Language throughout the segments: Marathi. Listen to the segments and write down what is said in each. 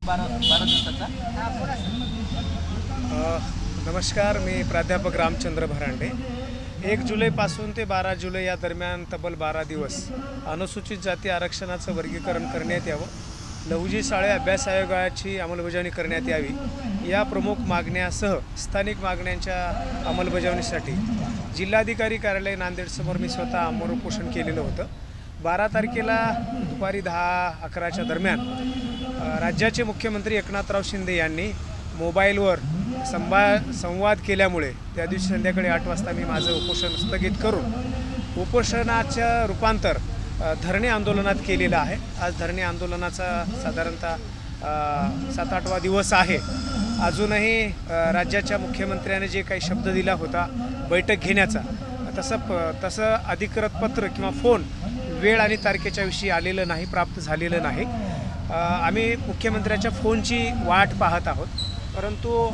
12 दिवसाचा नमस्कार, मी प्राध्यापक रामचंद्र भरांडे. 1 जुलैपासून ते 12 जुलै या दरम्यान तब्बल 12 दिवस अनुसूचित जाती आरक्षणाचं वर्गीकरण करण्यात यावं, लहुजी साळे अभ्यास आयोगाची अंमलबजावणी करण्यात यावी या प्रमुख मागण्यासह स्थानिक मागण्यांच्या अंमलबजावणीसाठी जिल्हाधिकारी कार्यालय नांदेडसमोर मी स्वतः आमरण उपोषण केलेलं होतं. 12 तारखेला दुपारी 10-11च्या दरम्यान राज्याचे मुख्यमंत्री एकनाथराव शिंदे यांनी मोबाईलवर संवाद केल्यामुळे त्या दिवशी संध्याकाळी 8 वाजता मी माझं उपोषण स्थगित करून उपोषणाचं रूपांतर धरणे आंदोलनात केलेलं आहे. आज धरणे आंदोलनाचा साधारणतः 7-8वा दिवस आहे. अजूनही राज्याच्या मुख्यमंत्र्याने जे काही शब्द दिला होता बैठक घेण्याचा, तसं अधिकृत पत्र किंवा फोन वेळ आणि तारखेच्या विषयी आलेलं नाही, प्राप्त झालेलं नाही. आम्ही मुख्यमंत्र्याच्या फोनची वाट पाहत आहोत, परंतु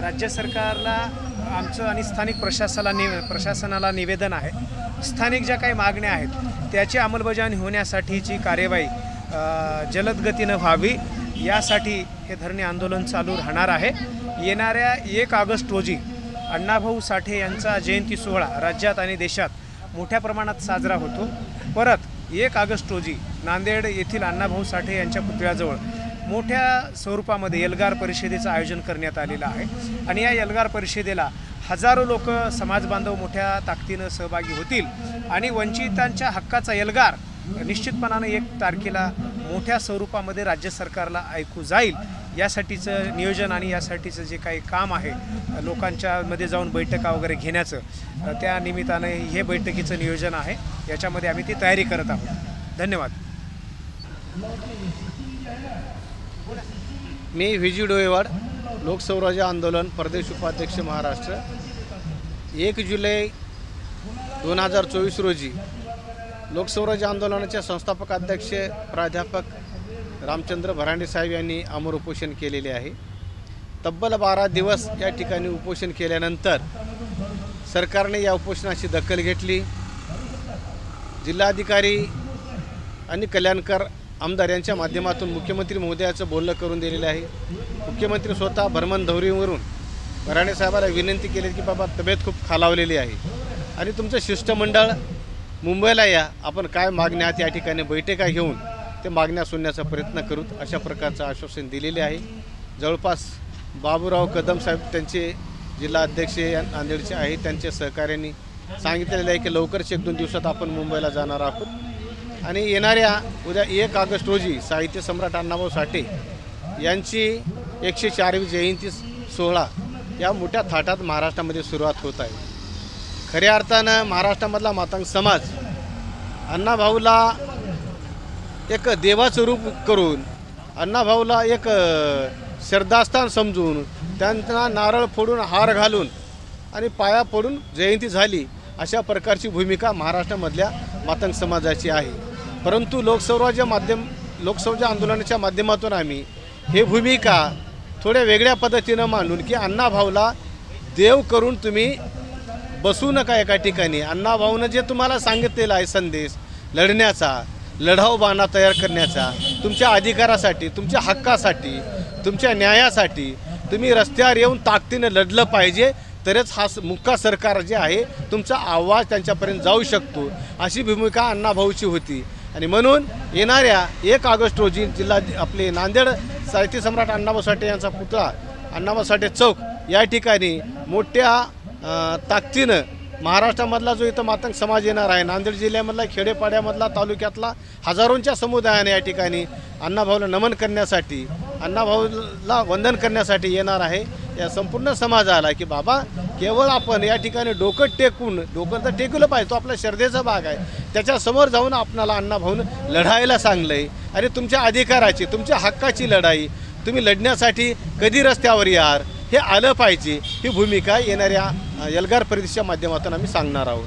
राज्य सरकारला आमचं आणि स्थानिक प्रशासनाला निवेदन आहे, स्थानिक ज्या काही मागण्या आहेत त्याची अंमलबजावणी होण्यासाठीची कार्यवाही जलद गतीनं व्हावी यासाठी हे धरणे आंदोलन चालू राहणार आहे. येणाऱ्या 1 ऑगस्ट रोजी अण्णाभाऊ साठे यांचा जयंती सोहळा राज्यात आणि देशात मोठ्या प्रमाणात साजरा होतो. परत 1 ऑगस्ट रोजी नांदेड येथील अण्णाभाऊ साठे यांच्या पुतळ्याजवळ मोठ्या स्वरूपामध्ये एल्गार परिषदेचं आयोजन करण्यात आलेलं आहे आणि या एल्गार परिषदेला हजारो लोक समाजबांधव मोठ्या ताकदीनं सहभागी होतील आणि वंचितांच्या हक्काचा एल्गार निश्चितपणानं 1 तारखेला मोठ्या स्वरूपामध्ये राज्य सरकारला ऐकू जाईल. यासाठीचं नियोजन आणि यासाठीचं जे काही काम आहे लोकांच्या मध्ये जाऊन बैठका वगैरे घेण्याचं, त्या निमित्ताने हे बैठकीचं नियोजन आहे. याच्यामध्ये आम्ही ती तयारी करत आहोत. धन्यवाद. मी व्ही.जी. डोईवाड, लोकस्वराज्य आंदोलन प्रदेश उपाध्यक्ष महाराष्ट्र. 1 जुलै 2024 रोजी लोकस्वराज्य आंदोलनाचे संस्थापक अध्यक्ष प्राध्यापक रामचंद्र भरांडे साहेब यांनी आमरण उपोषण केलेले आहे. तब्बल 12 दिवस या ठिकाणी उपोषण केल्यानंतर सरकारने या उपोषणाची दखल घेतली. जिल्हाधिकारी आणि कल्याणकर आमदार यांच्या माध्यमातून मुख्यमंत्री महोदयाचं बोलणं करून दिलेलं आहे. मुख्यमंत्री स्वतः भ्रमण दौरीवरून भरांडे साहेबांना विनंती केली की बाबा तब्येत खूप खालावलेली आहे आणि तुमचं शिष्टमंडळ मुंबईला या, आपण काय मागण्या या ठिकाणी बैठका घेऊन ते मागण्या सुनण्याचा प्रयत्न करू, अशा प्रकारचं आश्वासन दिलेले आहे. जवळपास बाबूराव कदम साहेब त्यांचे जिल्हा अध्यक्ष नांदेडचे आहेत, त्यांच्या सहकार्यांनी सांगितलेलं आहे की लवकरच 1-2 दिवसात आपण मुंबईला जाणार आहोत आणि येणाऱ्या उद्या 1 ऑगस्ट रोजी साहित्य सम्राट अण्णाभाऊ साठे यांची 104वी जयंती सोहळा या मोठ्या थाटात महाराष्ट्रामध्ये सुरुवात होत आहे. खऱ्या अर्थानं महाराष्ट्रामधला मातंग समाज अण्णाभाऊला एक देवाचं रूप करून, अण्णाभाऊला एक श्रद्धास्थान समजून, त्यांना नारळ फोडून हार घालून आणि पाया पडून जयंती झाली, अशा प्रकारची भूमिका महाराष्ट्रामधल्या मातंग समाजाची आहे. परंतु लोकस्वराज्य आंदोलनाच्या माध्यमातून आम्ही हे भूमिका थोड्या वेगळ्या पद्धतीनं मांडून की अण्णाभाऊला देव करून तुम्ही बसू नका एका ठिकाणी. अण्णाभाऊनं जे तुम्हाला सांगितलेलं आहे संदेश लढण्याचा, लढाऊ बाणा तयार करण्याचा, तुमच्या अधिकारासाठी, तुमच्या हक्कासाठी, तुमच्या न्यायासाठी तुम्ही रस्त्यावर येऊन ताकदीनं लढलं पाहिजे, तरच हा मुक्का सरकार जे आहे तुमचा आवाज त्यांच्यापर्यंत जाऊ शकतो, अशी भूमिका अण्णाभाऊची होती. आणि म्हणून येणाऱ्या 1 ऑगस्ट रोजी आपले नांदेड साहित्य सम्राट अण्णाभाऊ साठे यांचा पुतळा अण्णाभाऊ साठे चौक या ठिकाणी मोठ्या ताकदीनं महाराष्ट्रामधला जो इथं मातंग समाज येणार आहे, नांदेड जिल्ह्यामधला, खेडेपाड्यामधला, तालुक्यातला हजारोंच्या समुदायाने या ठिकाणी अण्णाभाऊला नमन करण्यासाठी, अण्णाभाऊला वंदन करण्यासाठी येणार आहे. या संपूर्ण समाजाला की बाबा केवळ आपण या ठिकाणी डोकं तर टेकलं पाहिजे, तो आपला श्रद्धेचा भाग आहे, त्याच्यासमोर जाऊन आपणाला अण्णाभाऊनं लढायला सांगलं आहे आणि तुमच्या अधिकाराची, तुमच्या हक्काची लढाई तुम्ही लढण्यासाठी कधी रस्त्यावर यार हे आलं पाहिजे, ही भूमिका येणाऱ्या एल्गार परिषदेच्या माध्यमातून आम्ही सांगणार आहोत.